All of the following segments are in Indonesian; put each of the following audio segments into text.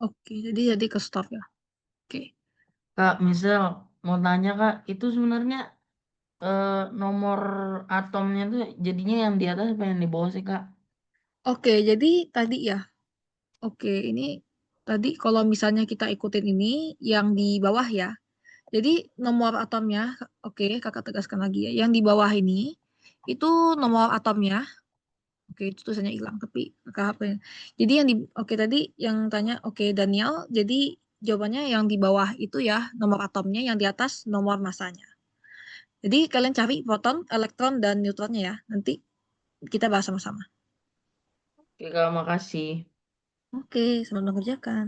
Oke, jadi ke stop ya. Oke. Kak, misal mau tanya Kak, itu sebenarnya eh, nomor atomnya tuh jadinya yang di atas apa yang di bawah sih Kak? Oke, jadi tadi ya. Oke, ini tadi kalau misalnya kita ikutin ini yang di bawah ya. Jadi nomor atomnya, oke, kakak tegaskan lagi ya. Yang di bawah ini itu nomor atomnya. Oke, itu tulisannya hilang, tapi kakak hapus. Jadi yang di, oke tadi yang tanya, oke Daniel, jadi jawabannya yang di bawah itu ya nomor atomnya, yang di atas nomor masanya. Jadi kalian cari proton, elektron, dan neutronnya ya. Nanti kita bahas sama-sama. Oke Kak, makasih. Oke, selamat mengerjakan.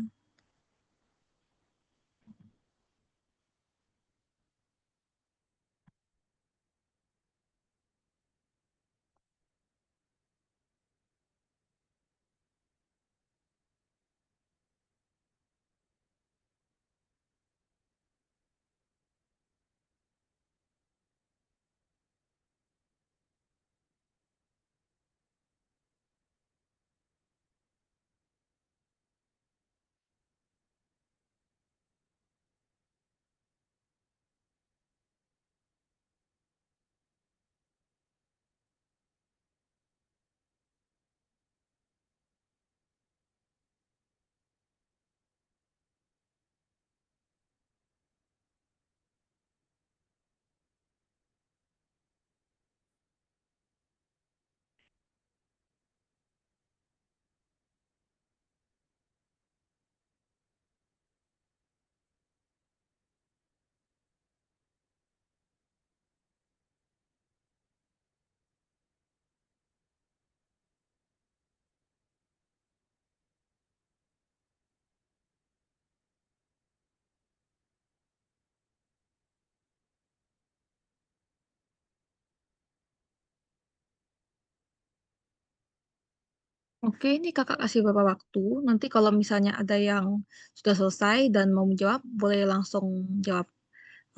Oke, ini kakak kasih beberapa waktu. Nanti kalau misalnya ada yang sudah selesai dan mau menjawab, boleh langsung jawab.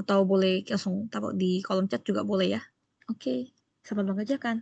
Atau boleh langsung taruh di kolom chat juga boleh ya. Oke, selamat mengerjakan.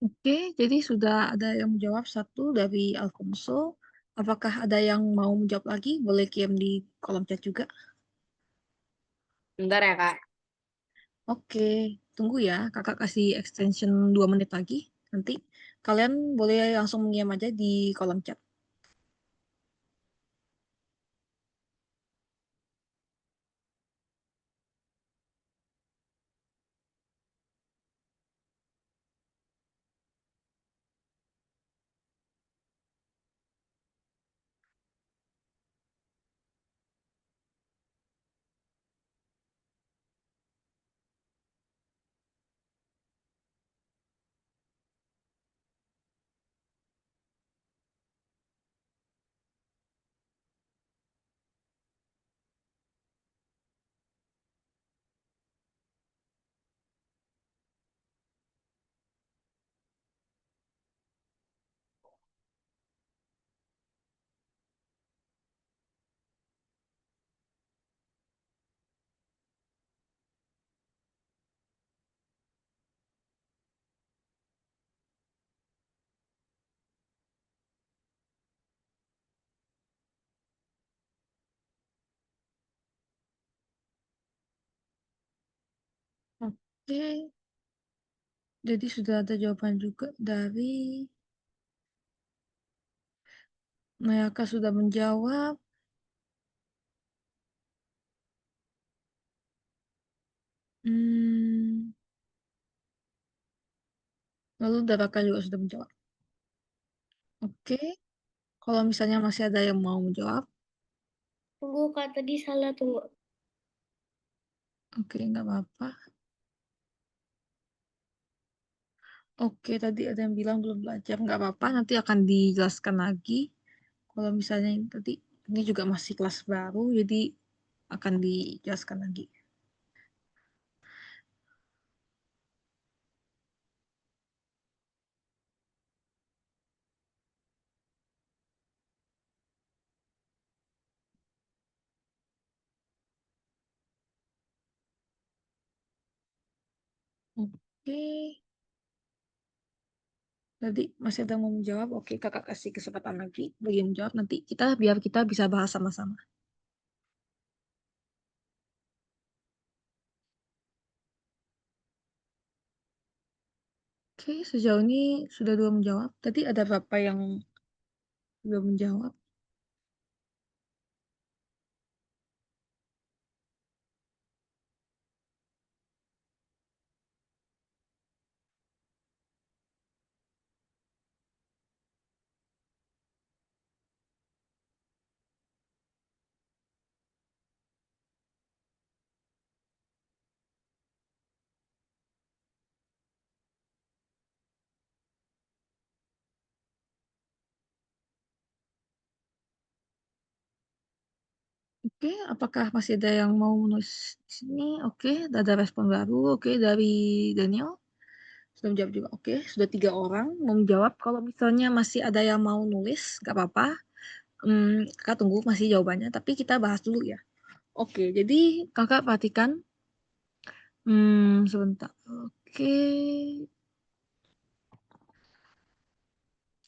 Oke, jadi sudah ada yang menjawab satu dari Alfonso. Apakah ada yang mau menjawab lagi? Boleh kirim di kolom chat juga. Bentar ya, Kak. Oke, tunggu ya. Kakak kasih extension 2 menit lagi. Nanti kalian boleh langsung mengirim aja di kolom chat. Oke, jadi sudah ada jawaban juga dari Mayaka sudah menjawab. Hmm, lalu Daraka juga sudah menjawab. Oke, kalau misalnya masih ada yang mau menjawab, Tunggu, Kak. Tadi salah, tunggu. oke, nggak apa-apa. Oke, tadi ada yang bilang belum belajar, nggak apa-apa, nanti akan dijelaskan lagi. Kalau misalnya ini tadi, ini juga masih kelas baru, jadi akan dijelaskan lagi. Oke, tadi masih ada yang mau menjawab. Oke, kakak kasih kesempatan lagi bagi yang menjawab. Nanti biar kita bisa bahas sama-sama. Oke, sejauh ini sudah 2 menjawab. Tadi ada berapa yang belum menjawab? Oke, apakah masih ada yang mau menulis di sini? Oke, ada respon baru. Oke, dari Daniel. Sudah menjawab juga. Oke, sudah 3 orang mau menjawab. Kalau misalnya masih ada yang mau nulis, nggak apa-apa. Kakak tunggu masih jawabannya, tapi kita bahas dulu ya. Oke, jadi kakak perhatikan. Sebentar. Oke.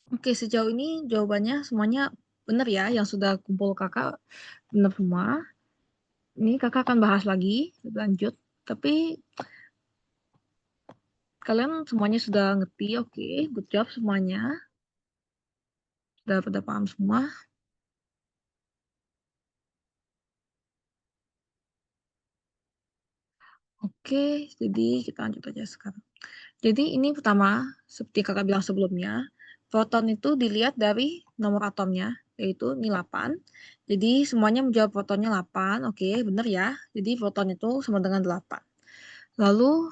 Oke, sejauh ini jawabannya semuanya benar ya, yang sudah kumpul kakak benar semua. Ini kakak akan bahas lagi, lanjut. Tapi kalian semuanya sudah ngerti, oke, good job semuanya. Sudah pada paham semua. Oke, jadi kita lanjut aja sekarang. Jadi ini pertama, seperti kakak bilang sebelumnya, proton itu dilihat dari nomor atomnya, yaitu ini 8. Jadi semuanya menjawab protonnya 8, oke, benar ya. Jadi proton itu sama dengan 8. Lalu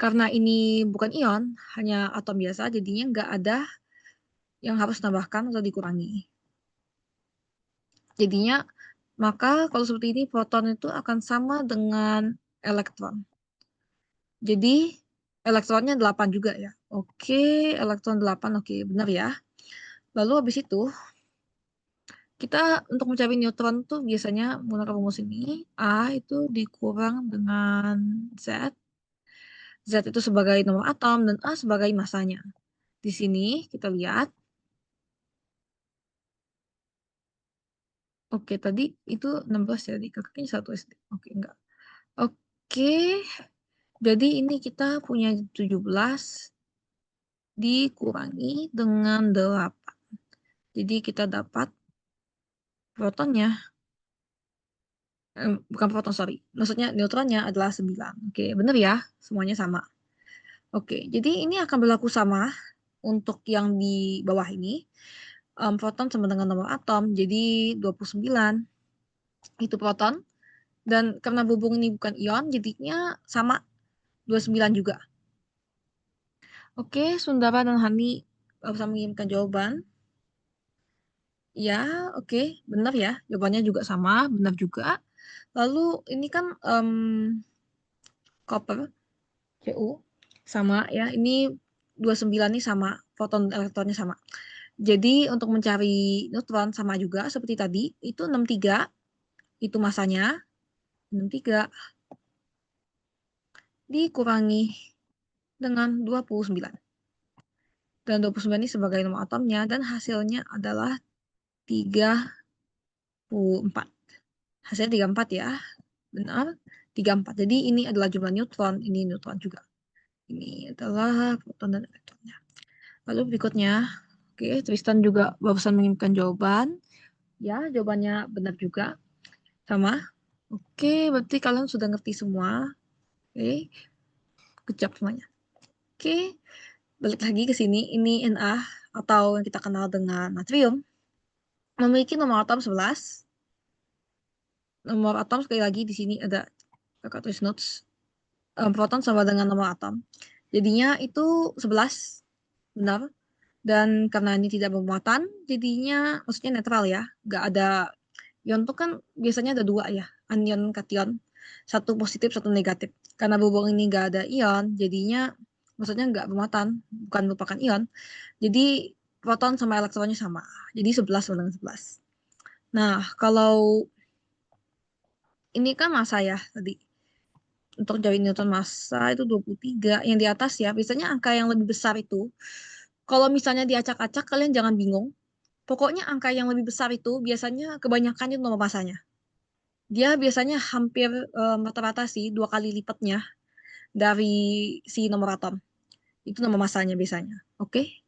karena ini bukan ion, hanya atom biasa, jadinya nggak ada yang harus tambahkan atau dikurangi. Jadinya, maka kalau seperti ini, proton itu akan sama dengan elektron. Jadi, elektronnya 8 juga ya. Oke, elektron 8, oke, benar ya. Lalu habis itu, kita untuk mencari neutron tuh biasanya menggunakan rumus ini. A itu dikurang dengan Z. Z itu sebagai nomor atom, dan A sebagai masanya. Di sini kita lihat. Oke, tadi itu 16 ya, kakaknya 1 SD. Oke, enggak. Oke, jadi ini kita punya 17 dikurangi dengan 8. Jadi kita dapat protonnya, bukan proton, sorry. Maksudnya neutronnya adalah 9. Oke, benar ya? Semuanya sama. Oke, jadi ini akan berlaku sama untuk yang di bawah ini. Proton sama dengan nomor atom, jadi 29 itu proton. Dan karena berhubung ini bukan ion, jadinya sama 29 juga. Oke, Sundara dan Hani bisa mengirimkan jawaban. Ya, oke, benar ya. Jawabannya juga sama, benar juga. Lalu ini kan copper, Cu, sama ya. Ini 29 ini sama, proton dan elektronnya sama. Jadi untuk mencari neutron sama juga seperti tadi, itu 63, itu masanya, 63 dikurangi dengan 29. Dan 29 ini sebagai nomor atomnya, dan hasilnya adalah 34. Hasilnya 34 ya, benar, 34. Jadi ini adalah jumlah neutron, ini neutron juga. Ini adalah proton dan elektronnya. Lalu berikutnya, oke, Tristan juga barusan mengirimkan jawaban. Ya, jawabannya benar juga. Sama. Oke, berarti kalian sudah ngerti semua. Oke, good job semuanya. Oke, balik lagi ke sini. Ini Na atau yang kita kenal dengan natrium memiliki nomor atom 11. Nomor atom sekali lagi di sini ada kakak tulis notes. Proton sama dengan nomor atom. Jadinya itu 11. Benar. Dan karena ini tidak bermuatan, jadinya maksudnya netral ya. Nggak ada, ion tuh kan biasanya ada 2 ya, anion, kation. 1 positif, 1 negatif. Karena berhubung ini nggak ada ion, jadinya maksudnya nggak bermuatan, bukan merupakan ion. Jadi proton sama elektronnya sama. Jadi 11 sama dengan 11. Nah, kalau ini kan massa ya tadi. Untuk cari Newton massa itu 23. Yang di atas ya, biasanya angka yang lebih besar itu, kalau misalnya diacak-acak, kalian jangan bingung. Pokoknya angka yang lebih besar itu biasanya kebanyakan itu nomor massanya. Dia biasanya hampir rata-rata sih 2 kali lipatnya dari si nomor atom. Itu nomor massanya biasanya. Oke?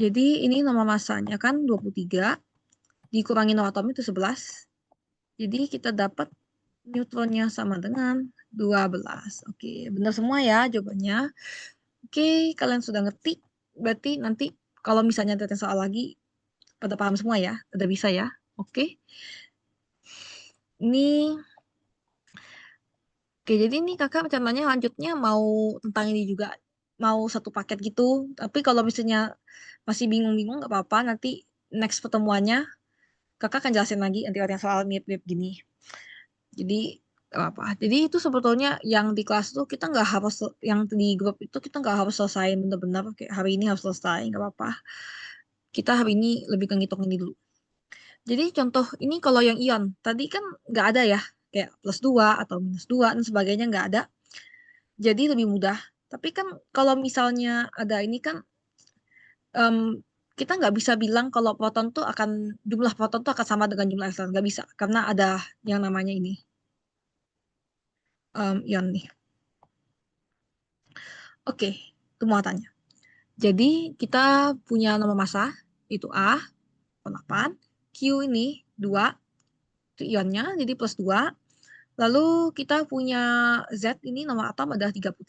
Jadi ini nomor massanya kan 23 dikurangi nomor atom itu 11. Jadi kita dapat neutronnya sama dengan 12. Oke, benar semua ya jawabannya. Oke, kalian sudah ngerti. Berarti nanti kalau misalnya ada soal lagi, pada paham semua ya? Udah bisa ya? Oke. Ini, oke, jadi ini kakak rencananya lanjutnya mau tentang ini juga. Mau satu paket gitu. Tapi kalau misalnya masih bingung-bingung nggak apa-apa. Nanti next pertemuannya kakak akan jelasin lagi nanti yang soal mirip-mirip gini. Jadi gak apa. Jadi itu sebetulnya yang di kelas tuh kita nggak harus, yang di grup itu kita nggak harus selesai benar-benar kayak hari ini harus selesai, nggak apa-apa. Kita hari ini lebih ke ngitung ini dulu. Jadi contoh ini kalau yang ion tadi kan nggak ada ya, kayak +2 atau -2 dan sebagainya nggak ada. Jadi lebih mudah. Tapi kan kalau misalnya ada ini kan kita nggak bisa bilang kalau proton tuh akan, jumlah proton tuh akan sama dengan jumlah elektron, nggak bisa karena ada yang namanya ini ion nih. Oke, itu muatannya. Jadi kita punya nomor massa itu A 8, Q ini 2, itu ionnya jadi +2. Lalu kita punya Z ini nomor atom adalah 38.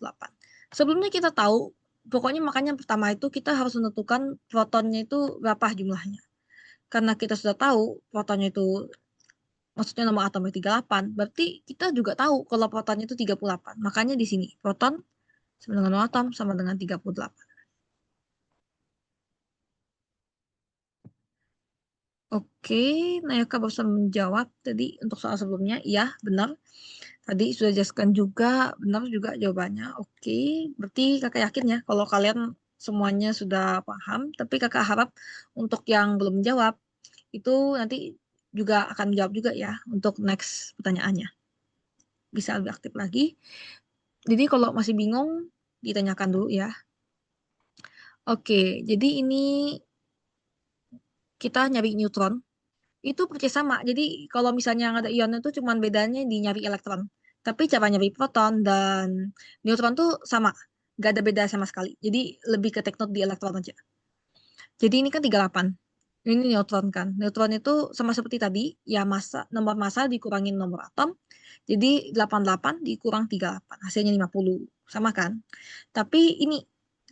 Sebelumnya kita tahu, pokoknya makanya pertama itu kita harus menentukan protonnya itu berapa jumlahnya. Karena kita sudah tahu protonnya itu, maksudnya nomor atomnya 38, berarti kita juga tahu kalau protonnya itu 38. Makanya di sini proton sama dengan nomor atom sama dengan 38. Oke, Nayaka barusan menjawab tadi untuk soal sebelumnya. Iya, benar. Tadi sudah jelaskan juga, benar juga jawabannya. Oke, berarti kakak yakin ya kalau kalian semuanya sudah paham. Tapi kakak harap untuk yang belum menjawab, itu nanti juga akan menjawab juga ya untuk next pertanyaannya. Bisa lebih aktif lagi. Jadi kalau masih bingung, ditanyakan dulu ya. Oke, jadi ini kita nyari neutron. Itu persis sama. Jadi kalau misalnya yang ada ion itu cuman bedanya di nyari elektron. Tapi cara nyari proton dan neutron tuh sama. Gak ada beda sama sekali. Jadi lebih ke teknik di elektron aja. Jadi ini kan 38. Ini neutron kan. Neutron itu sama seperti tadi, ya massa, nomor massa dikurangin nomor atom. Jadi 88 dikurang 38. Hasilnya 50. Sama kan? Tapi ini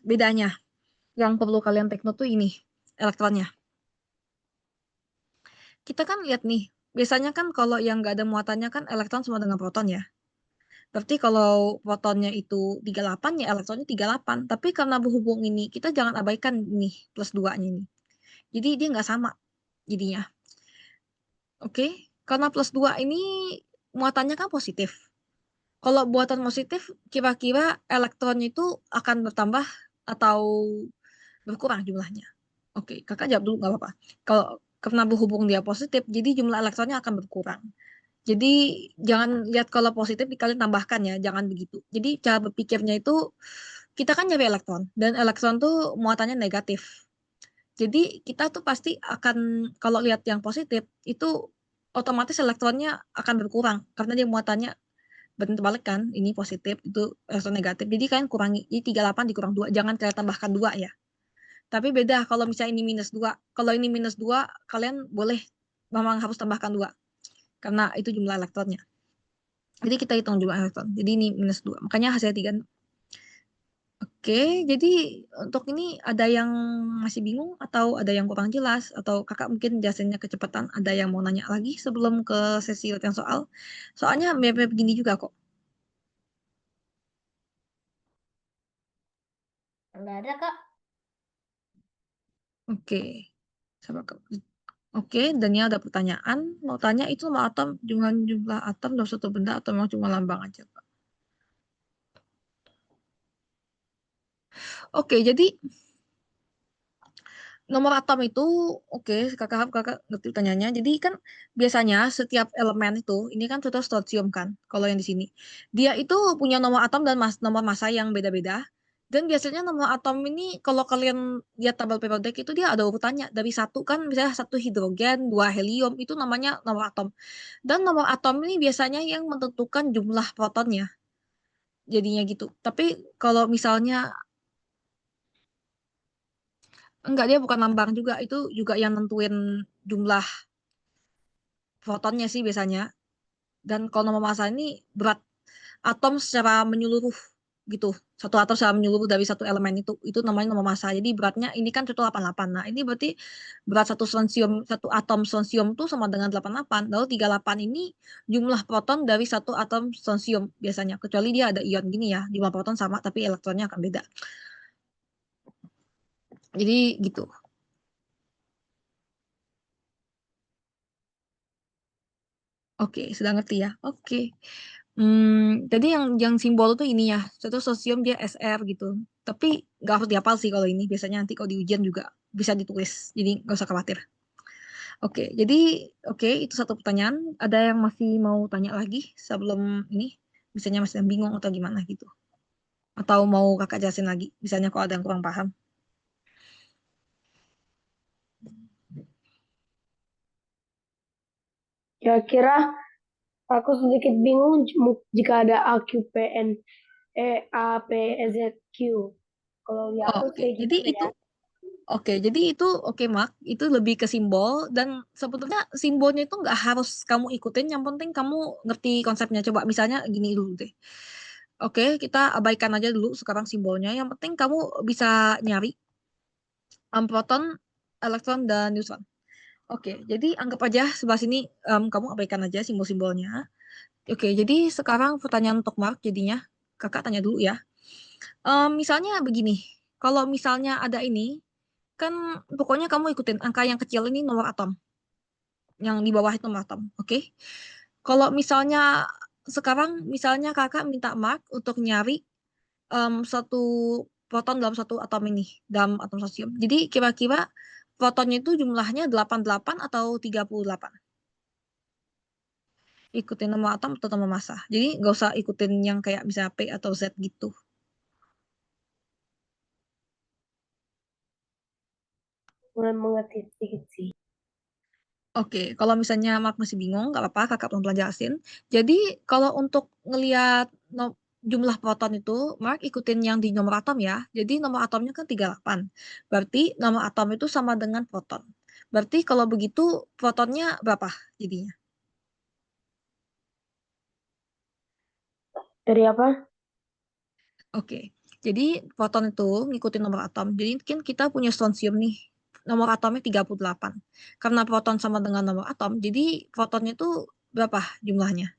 bedanya. Yang perlu kalian take note tuh ini. Elektronnya. Kita kan lihat nih. Biasanya kan kalau yang nggak ada muatannya kan elektron sama dengan proton ya. Berarti kalau protonnya itu 38 ya elektronnya 38. Tapi karena berhubung ini, kita jangan abaikan nih plus 2-nya ini. Jadi dia nggak sama jadinya. Oke, karena plus 2 ini muatannya kan positif. Kalau buatan positif, kira-kira elektronnya itu akan bertambah atau berkurang jumlahnya. Oke, kakak jawab dulu nggak apa-apa. Kalau karena berhubung dia positif, jadi jumlah elektronnya akan berkurang. Jadi jangan lihat kalau positif dikali tambahkan ya, jangan begitu. Jadi cara berpikirnya itu kita kan nyari elektron dan elektron tuh muatannya negatif. Jadi kita tuh pasti akan kalau lihat yang positif itu otomatis elektronnya akan berkurang karena dia muatannya terbalik kan, ini positif itu elektron negatif. Jadi kalian kurangi, ini 38 dikurang 2, jangan kalian tambahkan 2 ya. Tapi beda kalau misalnya ini minus 2. Kalau ini minus 2, kalian boleh memang harus tambahkan 2 karena itu jumlah elektronnya. Jadi kita hitung jumlah elektron. Jadi ini minus 2. Makanya hasilnya 3. Oke, jadi untuk ini ada yang masih bingung atau ada yang kurang jelas atau kakak mungkin jelasinnya kecepatan, ada yang mau nanya lagi sebelum ke sesi latihan soal. Soalnya mirip-mirip begini juga kok. Enggak ada, Kak. Oke. Coba Oke, Daniel ada pertanyaan. Mau tanya itu sama atom, jumlah atom dalam suatu benda atau memang cuma lambang aja, Pak? Oke, jadi nomor atom itu, oke, kakak ngerti pertanyaannya. Jadi kan biasanya setiap elemen itu, ini kan contoh strontium kan, kalau yang di sini. Dia itu punya nomor atom dan nomor massa yang beda-beda. Dan biasanya nomor atom ini, kalau kalian lihat tabel periodik itu dia ada urutannya. Dari satu kan, misalnya satu hidrogen, dua helium, itu namanya nomor atom. Dan nomor atom ini biasanya yang menentukan jumlah protonnya. Jadinya gitu. Tapi kalau misalnya enggak, dia bukan lambang juga, itu juga yang nentuin jumlah fotonnya sih biasanya. Dan kalau nomor massa ini berat atom secara menyeluruh gitu. Satu atom secara menyeluruh dari satu elemen itu namanya nomor massa. Jadi beratnya ini kan contoh 88. Nah, ini berarti berat satu strontium, satu atom strontium tuh sama dengan 88. Lalu 38 ini jumlah proton dari satu atom strontium biasanya. Kecuali dia ada ion gini ya, jumlah proton sama tapi elektronnya akan beda. Jadi gitu. Oke, sudah ngerti ya. Oke. Jadi yang simbol tuh ini ya, satu sosium dia SR gitu. Tapi nggak harus dihafal sih kalau ini. Biasanya nanti kalau di ujian juga bisa ditulis. Jadi nggak usah khawatir. Oke, jadi oke itu satu pertanyaan. Ada yang masih mau tanya lagi sebelum ini? Misalnya masih bingung atau gimana gitu. Atau mau kakak jelasin lagi? Misalnya kalau ada yang kurang paham. Kira-kira aku sedikit bingung jika ada AQPN, APZQ. Kalau di Oh, aku oke. kayak Jadi gimana itu ya? Oke, jadi itu oke Mark, itu lebih ke simbol dan sebetulnya simbolnya itu nggak harus kamu ikutin, yang penting kamu ngerti konsepnya. Coba misalnya gini dulu deh. Oke, kita abaikan aja dulu sekarang simbolnya. Yang penting kamu bisa nyari proton, elektron, dan neutron. Oke, jadi anggap aja sebelah sini kamu abaikan aja simbol-simbolnya. Oke, jadi sekarang pertanyaan untuk Mark jadinya. Kakak tanya dulu ya. Misalnya begini, kalau misalnya ada ini, kan pokoknya kamu ikutin angka yang kecil ini nomor atom, yang di bawah itu nomor atom, oke? Kalau misalnya sekarang misalnya kakak minta Mark untuk nyari satu proton dalam satu atom ini, dalam atom strontium. Jadi kira-kira protonnya itu jumlahnya 88 atau 38? ikutin nomor atom atau nomor massa. Jadi nggak usah ikutin yang kayak misalnya P atau Z gitu. Mulai mengerti sedikit sih. Oke, kalau misalnya Mark masih bingung, nggak apa-apa, kakak pelan-pelan jelasin. Jadi kalau untuk ngelihat jumlah proton itu, Mark ikutin yang di nomor atom ya. Jadi nomor atomnya kan 38. Berarti nomor atom itu sama dengan proton. Berarti kalau begitu protonnya berapa jadinya? Dari apa? Oke, jadi proton itu ngikutin nomor atom. Jadi kan kita punya strontium nih, nomor atomnya 38. Karena proton sama dengan nomor atom, jadi protonnya itu berapa jumlahnya?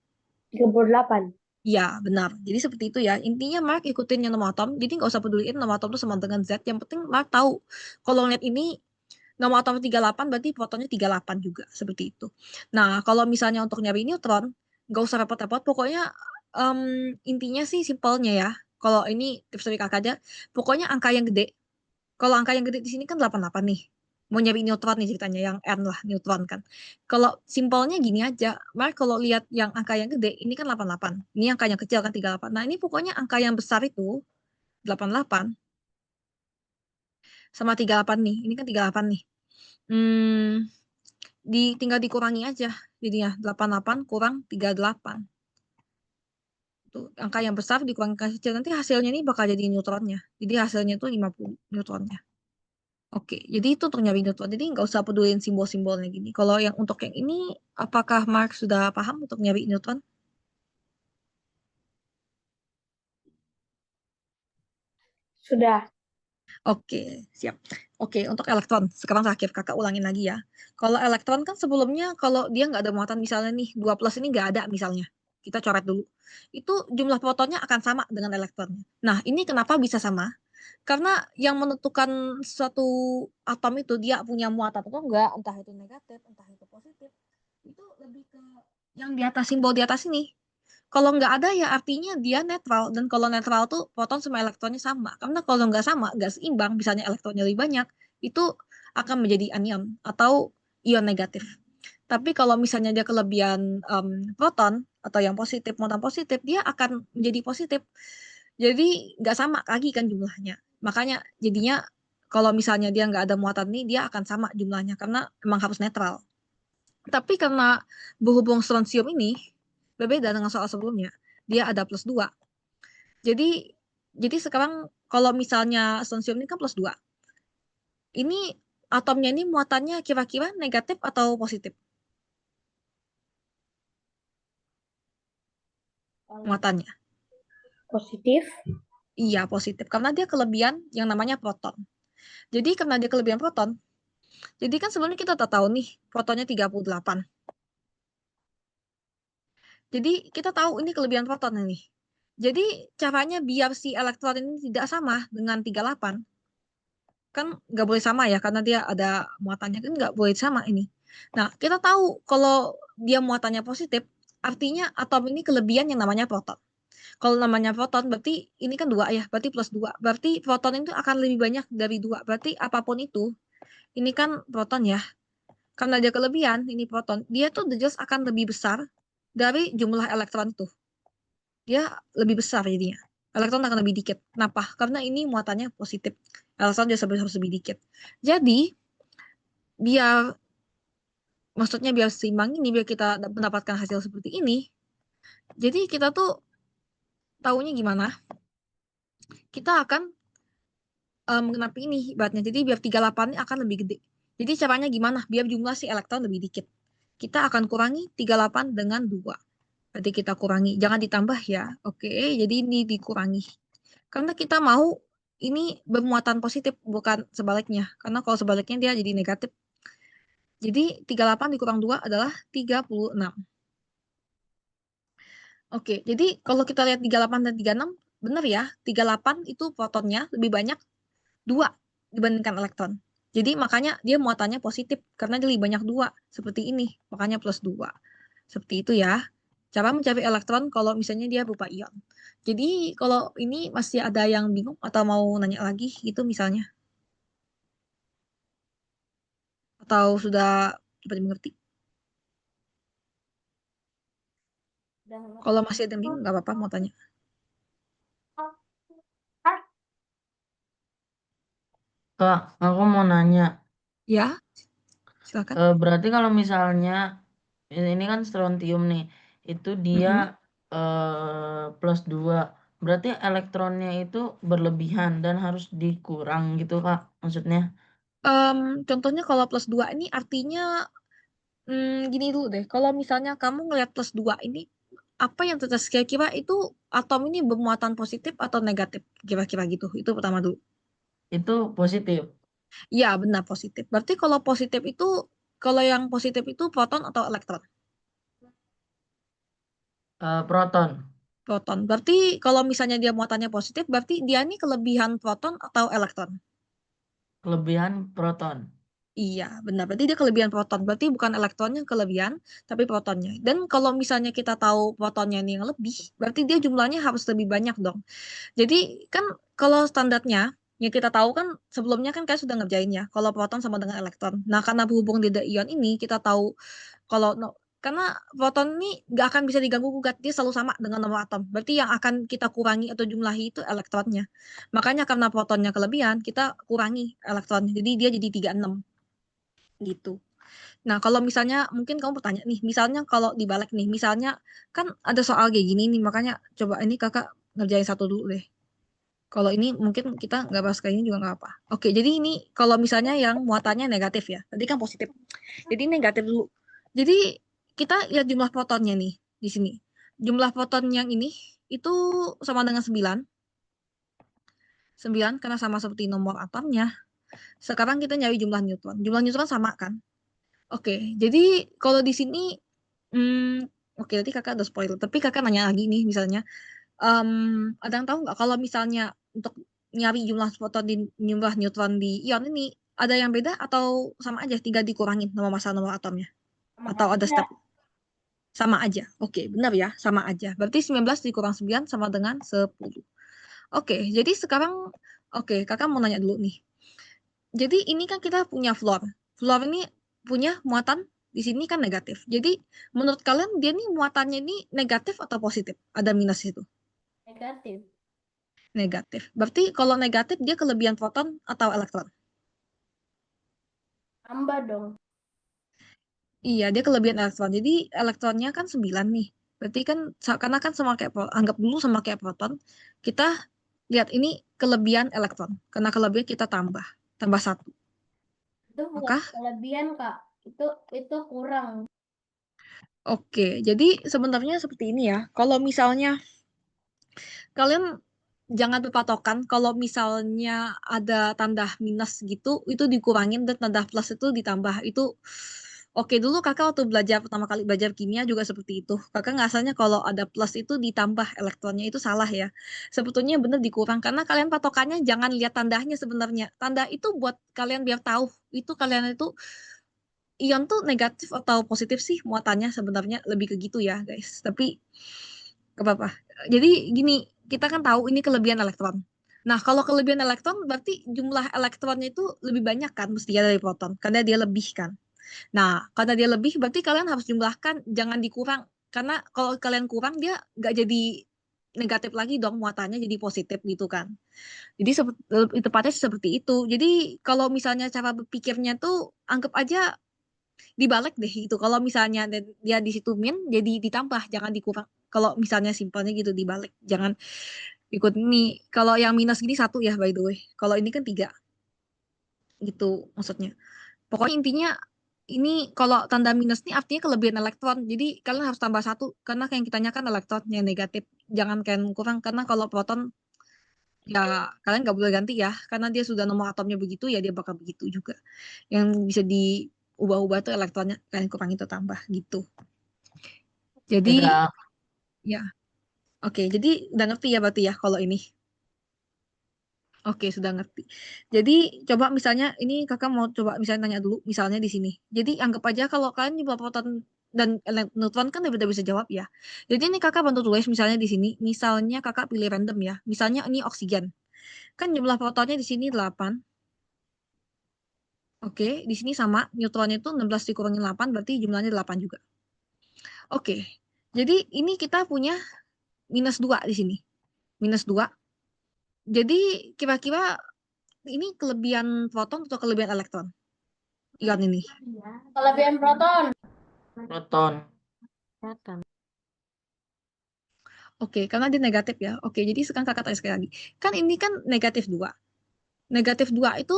38. Iya, benar. Jadi seperti itu ya. Intinya Mark ikutin yang nomor atom. Jadi nggak usah peduliin nomor atom itu sama dengan Z. Yang penting Mark tahu kalau ngeliat ini nomor atom 38 berarti protonnya 38 juga. Seperti itu. Nah, kalau misalnya untuk nyari neutron, nggak usah repot-repot. Pokoknya em, intinya sih simpelnya ya. Kalau ini tips dari kakak aja. Pokoknya angka yang gede. Kalau angka yang gede di sini kan 88 nih. Mau nyari neutron nih ceritanya, yang N lah, neutron kan. Kalau simpelnya gini aja, Mark kalau lihat yang angka yang gede, ini kan 88. Ini angka yang kecil kan 38. Nah ini pokoknya angka yang besar itu 88 sama 38 nih. Ini kan 38 nih. Hmm, tinggal dikurangi aja. Jadinya 88 kurang 38. Tuh, angka yang besar dikurangi angka kecil. Nanti hasilnya ini bakal jadi neutronnya. Jadi hasilnya tuh 50 neutronnya. Oke, jadi itu untuk nyari neutron. Jadi nggak usah pedulin simbol-simbolnya gini. Kalau yang untuk yang ini, apakah Mark sudah paham untuk nyari neutron? Sudah. Oke, siap. Oke, untuk elektron. Sekarang terakhir, kakak ulangin lagi ya. Kalau elektron kan sebelumnya, kalau dia nggak ada muatan, misalnya nih, 2 plus ini nggak ada misalnya. Kita coret dulu. Itu jumlah protonnya akan sama dengan elektronnya. Nah, ini kenapa bisa sama? Karena yang menentukan suatu atom itu dia punya muatan atau enggak, entah itu negatif, entah itu positif, itu lebih ke yang di atas, simbol di atas ini. Kalau nggak ada ya artinya dia netral, dan kalau netral tuh proton sama elektronnya sama. Karena kalau nggak sama, nggak seimbang, misalnya elektronnya lebih banyak, itu akan menjadi anion atau ion negatif. Tapi kalau misalnya dia kelebihan proton atau yang positif, muatan positif, dia akan menjadi positif. Jadi nggak sama lagi kan jumlahnya. Makanya jadinya kalau misalnya dia nggak ada muatan ini, dia akan sama jumlahnya karena emang harus netral. Tapi karena berhubung strontium ini berbeda dengan soal sebelumnya, dia ada plus 2. Jadi jadi sekarang kalau misalnya strontium ini kan plus 2. Ini atomnya ini muatannya kira-kira negatif atau positif? Muatannya. Positif. Iya, positif. Karena dia kelebihan yang namanya proton. Jadi karena dia kelebihan proton, jadi kan sebelumnya kita udah tahu nih, protonnya 38. Jadi kita tahu ini kelebihan proton ini. Jadi caranya biar si elektron ini tidak sama dengan 38, kan nggak boleh sama ya, karena dia ada muatannya, kan nggak boleh sama ini. Nah, kita tahu kalau dia muatannya positif, artinya atom ini kelebihan yang namanya proton. Kalau namanya proton, berarti ini kan 2 ya, berarti plus 2. Berarti proton itu akan lebih banyak dari 2. Berarti apapun itu, ini kan proton ya. Karena dia kelebihan, ini proton, dia tuh jelas akan lebih besar dari jumlah elektron tuh. Dia lebih besar jadinya. Elektron akan lebih dikit. Kenapa? Karena ini muatannya positif. Elektron dia harus lebih dikit. Jadi, biar, maksudnya biar seimbang ini, biar kita mendapatkan hasil seperti ini, jadi kita tuh taunya gimana? Kita akan mengenap ini ibaratnya. Jadi biar 38 ini akan lebih gede. Jadi caranya gimana? Biar jumlah si elektron lebih dikit. Kita akan kurangi 38 dengan 2. Berarti kita kurangi, jangan ditambah ya. Oke, jadi ini dikurangi. Karena kita mau ini bermuatan positif, bukan sebaliknya. Karena kalau sebaliknya dia jadi negatif. Jadi 38 dikurang 2 adalah 36. Oke, jadi kalau kita lihat 38 dan 36, benar ya, 38 itu protonnya lebih banyak 2 dibandingkan elektron. Jadi makanya dia muatannya positif, karena dia lebih banyak 2, seperti ini. Makanya plus 2. Seperti itu ya. Cara mencari elektron kalau misalnya dia berupa ion. Jadi kalau ini masih ada yang bingung atau mau nanya lagi gitu misalnya. Atau sudah dapat dimengerti? Kalau masih ada yang bingung nggak apa-apa mau tanya. Kak, aku mau nanya. Ya, silakan. Berarti kalau misalnya ini kan strontium nih, itu dia Mm-mm. plus 2. Berarti elektronnya itu berlebihan dan harus dikurang gitu Kak, maksudnya. Contohnya kalau plus 2 ini artinya gini dulu deh. Kalau misalnya kamu ngelihat plus 2 ini apa yang terjadi kira-kira itu atom ini bermuatan positif atau negatif kira-kira gitu. Itu pertama dulu. Itu positif. Iya, benar positif. Berarti kalau positif itu kalau yang positif itu proton atau elektron? Proton, Proton. Berarti kalau misalnya dia muatannya positif, berarti dia ini kelebihan proton atau elektron? kelebihan proton. Iya, benar. Berarti dia kelebihan proton. Berarti bukan elektronnya yang kelebihan, tapi protonnya. Dan kalau misalnya kita tahu protonnya ini yang lebih, berarti dia jumlahnya harus lebih banyak dong. Jadi kan kalau standarnya, yang kita tahu kan sebelumnya kan kayak sudah ngerjain ya, kalau proton sama dengan elektron. Nah, karena berhubung dia ada ion ini, kita tahu kalau karena proton ini nggak akan bisa diganggu gugat, dia selalu sama dengan nomor atom. Berarti yang akan kita kurangi atau jumlahi itu elektronnya. Makanya karena protonnya kelebihan, kita kurangi elektronnya. Jadi dia jadi 36 gitu. Nah, kalau misalnya mungkin kamu bertanya nih, misalnya kalau dibalik nih, misalnya kan ada soal kayak gini nih, makanya coba ini kakak ngerjain satu dulu deh. Kalau ini mungkin kita nggak bahas kayak ini juga nggak apa. Oke, jadi ini kalau misalnya yang muatannya negatif ya, tadi kan positif. Jadi negatif dulu. Jadi kita lihat jumlah protonnya nih di sini. Jumlah proton yang ini itu sama dengan 9. 9 karena sama seperti nomor atomnya. Sekarang kita nyari jumlah neutron. Jumlah neutron sama kan? Oke, jadi kalau di sini, oke tadi kakak udah spoiler. Tapi kakak nanya lagi nih misalnya, ada yang tahu nggak kalau misalnya untuk nyari jumlah proton di jumlah neutron di ion ini ada yang beda atau sama aja tinggal dikurangin nomor massa nomor atomnya Sama atau ada aja. step sama aja. Oke, benar ya, sama aja. Berarti 19 dikurang 9 sama dengan 10. Oke, jadi sekarang oke, kakak mau nanya dulu nih. Jadi ini kan kita punya fluor. Fluor ini punya muatan di sini kan negatif. Jadi menurut kalian dia nih muatannya ini negatif atau positif? Ada minus itu. Negatif. Negatif. Berarti kalau negatif dia kelebihan proton atau elektron? Tambah dong. Iya, dia kelebihan elektron. Jadi elektronnya kan 9 nih. Berarti kan karena kan sama kayak anggap dulu sama kayak proton, kita lihat ini kelebihan elektron. Karena kelebihan kita tambah satu. Itu bukan Maka kelebihan, Kak. Itu kurang. oke, jadi sebenarnya seperti ini ya. Kalau misalnya kalian jangan berpatokan kalau misalnya ada tanda minus gitu, itu dikurangin dan tanda plus itu ditambah. Itu oke dulu kakak waktu belajar pertama kali belajar kimia juga seperti itu. Kakak ngasanya kalau ada plus itu ditambah elektronnya itu salah ya. Sebetulnya benar dikurang karena kalian patokannya jangan lihat tandanya sebenarnya. Tanda itu buat kalian biar tahu itu kalian itu ion tuh negatif atau positif sih muatannya sebenarnya lebih ke gitu ya guys. Tapi gak apa-apa. Jadi gini, kita kan tahu ini kelebihan elektron. Nah, kalau kelebihan elektron berarti jumlah elektronnya itu lebih banyak kan mestinya dari proton, karena dia lebih kan. Nah, karena dia lebih berarti kalian harus jumlahkan, jangan dikurang. Karena kalau kalian kurang dia nggak jadi negatif lagi dong muatannya jadi positif gitu kan. Jadi tepatnya seperti itu. Jadi kalau misalnya cara berpikirnya tuh anggap aja dibalik deh itu. Kalau misalnya dia di situ min, jadi ditambah, jangan dikurang. Kalau misalnya simpelnya gitu dibalik, jangan ikut ini. Kalau yang minus gini satu ya by the way. Kalau ini kan tiga gitu maksudnya. Pokoknya intinya ini kalau tanda minus ini artinya kelebihan elektron. Jadi kalian harus tambah satu karena yang kita tanyakan elektron yang negatif. Jangan kalian kurang karena kalau proton ya kalian nggak boleh ganti ya karena dia sudah nomor atomnya begitu ya dia bakal begitu juga. Yang bisa diubah-ubah tuh elektronnya kalian kurang itu tambah gitu. Ya Jadi Kak, ya oke. Jadi udah ngerti ya berarti ya kalau ini. Oke, sudah ngerti. Jadi coba misalnya ini kakak mau coba misalnya tanya dulu misalnya di sini. Jadi anggap aja kalau kalian jumlah proton dan neutron kan udah bisa jawab ya. Jadi ini kakak bantu tulis misalnya di sini. Misalnya kakak pilih random ya. Misalnya ini oksigen. Kan jumlah protonnya di sini 8. Oke, di sini sama. Neutronnya itu 16 dikurangi 8 berarti jumlahnya 8 juga. Oke. Jadi ini kita punya minus 2 di sini. Minus 2. Jadi kira-kira ini kelebihan proton atau kelebihan elektron? Ion ini. Kelebihan proton. Proton. Oke, karena dia negatif ya. Oke, jadi sekarang kakak tanya sekali lagi. Kan ini kan negatif 2. Negatif 2 itu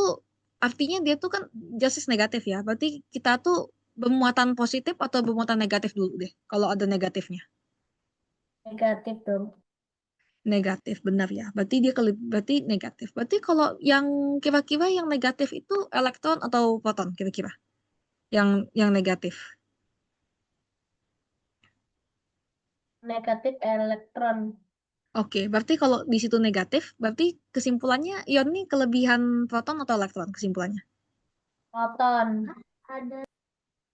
artinya dia tuh kan justice negatif ya. Berarti kita tuh bermuatan positif atau bermuatan negatif dulu deh. Kalau ada negatifnya. Negatif dong. Negatif, benar ya. Berarti dia berarti negatif. Berarti kalau yang kira-kira yang negatif itu elektron atau proton kira-kira? Yang negatif. Negatif elektron. Oke, berarti kalau di situ negatif, berarti kesimpulannya ion ini kelebihan proton atau elektron kesimpulannya? Proton. Ada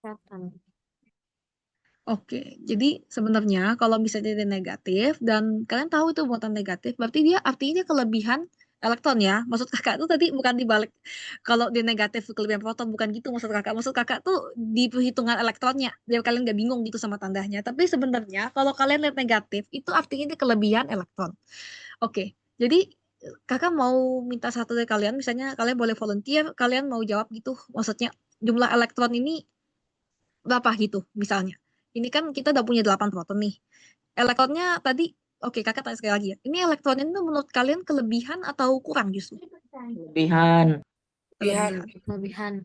Proton. Oke, jadi sebenarnya kalau bisa jadi negatif dan kalian tahu itu muatan negatif, berarti dia artinya kelebihan elektron ya. Maksud kakak tuh tadi bukan dibalik kalau dia negatif kelebihan proton, bukan gitu maksud kakak. Maksud kakak tuh di perhitungan elektronnya, biar kalian gak bingung gitu sama tandanya. Tapi sebenarnya kalau kalian lihat negatif, itu artinya dia kelebihan elektron. Oke, jadi kakak mau minta satu dari kalian, misalnya kalian boleh volunteer, kalian mau jawab gitu, maksudnya jumlah elektron ini berapa gitu misalnya. Ini kan kita udah punya 8 proton nih. Elektronnya tadi, oke kakak tanya sekali lagi ya. Ini elektronnya itu menurut kalian kelebihan atau kurang justru? Kelebihan. Kelebihan.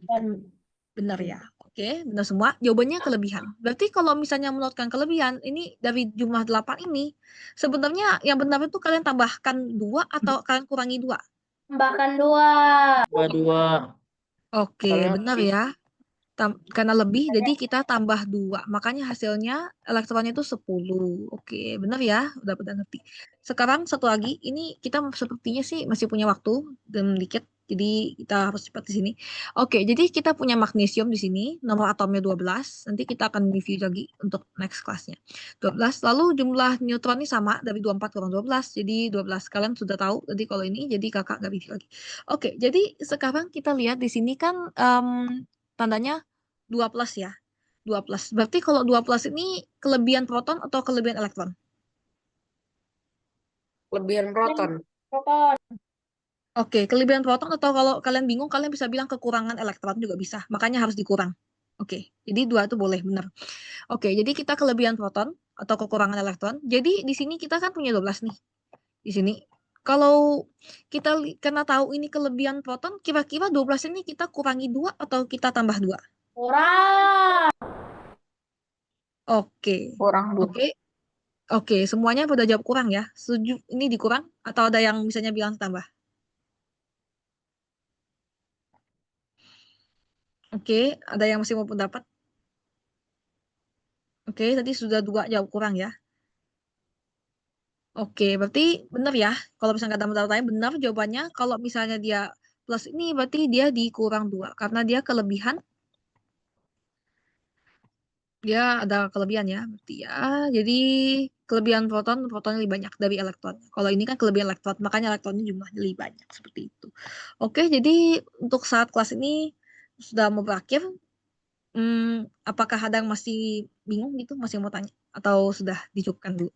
Benar ya. Oke, benar semua. Jawabannya kelebihan. Berarti kalau misalnya menurut kalian kelebihan, ini dari jumlah 8 ini, sebenarnya yang benar itu kalian tambahkan 2 atau kalian kurangi 2? Tambahkan 2. Dua. Oke, Soalnya benar ya. Karena lebih, jadi kita tambah 2. Makanya hasilnya elektronnya itu 10. Oke, benar ya. Udah ngerti. Sekarang satu lagi, ini kita sepertinya sih masih punya waktu dan dikit. Jadi kita harus cepat di sini. Oke, jadi kita punya magnesium di sini, nomor atomnya 12. Nanti kita akan review lagi untuk next kelasnya. 12. Lalu jumlah neutron ini sama dari 24 kurang 12. Jadi 12. Kalian sudah tahu tadi kalau ini, jadi kakak nggak review lagi. Oke, jadi sekarang kita lihat di sini kan tandanya 2 plus ya. 2 plus. Berarti kalau 2 plus ini kelebihan proton atau kelebihan elektron? Kelebihan proton. Proton. Oke, kelebihan proton atau kalau kalian bingung kalian bisa bilang kekurangan elektron juga bisa. Makanya harus dikurang. Oke, jadi 2 itu boleh benar. Oke, jadi kita kelebihan proton atau kekurangan elektron. Jadi di sini kita kan punya 12 nih. Di sini. Kalau kita karena tahu ini kelebihan proton, kira-kira 12 ini kita kurangi 2 atau kita tambah 2? Kurang. Oke. Kurang 2. Oke. Oke, semuanya pada jawab kurang ya. Setuju ini dikurang atau ada yang misalnya bilang tambah? Oke, ada yang masih mau pendapat? Oke, tadi sudah 2 jawab kurang ya. Oke, berarti benar ya. Kalau misalnya nggak ada tanya benar jawabannya. Kalau misalnya dia plus ini berarti dia dikurang 2 karena dia kelebihan. Dia ada kelebihan ya, berarti ya. Jadi kelebihan protonnya lebih banyak dari elektron. Kalau ini kan kelebihan elektron, makanya elektronnya jumlahnya lebih banyak seperti itu. Oke, jadi untuk saat kelas ini sudah mau berakhir. Apakah ada yang masih bingung gitu, masih mau tanya? Atau sudah dicukupkan dulu?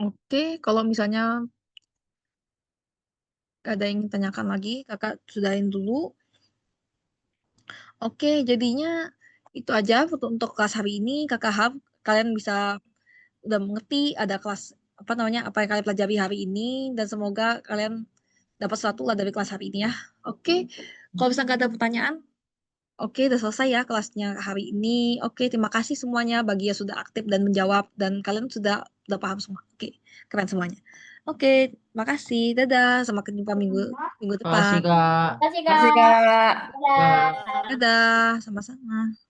Oke, kalau misalnya ada yang ingin tanyakan lagi, kakak sudahin dulu. Oke, jadinya itu aja untuk kelas hari ini. Kakak harap kalian bisa udah mengerti ada kelas apa namanya apa yang kalian pelajari hari ini dan semoga kalian dapat sesuatu lah dari kelas hari ini ya. Oke, kalau misalnya nggak ada pertanyaan, oke udah selesai ya kelasnya hari ini. Oke, terima kasih semuanya bagi yang sudah aktif dan menjawab dan kalian sudah paham semua. Oke, keren semuanya. Oke, makasih. Dadah, sampai jumpa minggu Makasih depan. Kak. Terima kasih, Makasih, Kak. Kak. Dadah. Dadah, sama-sama.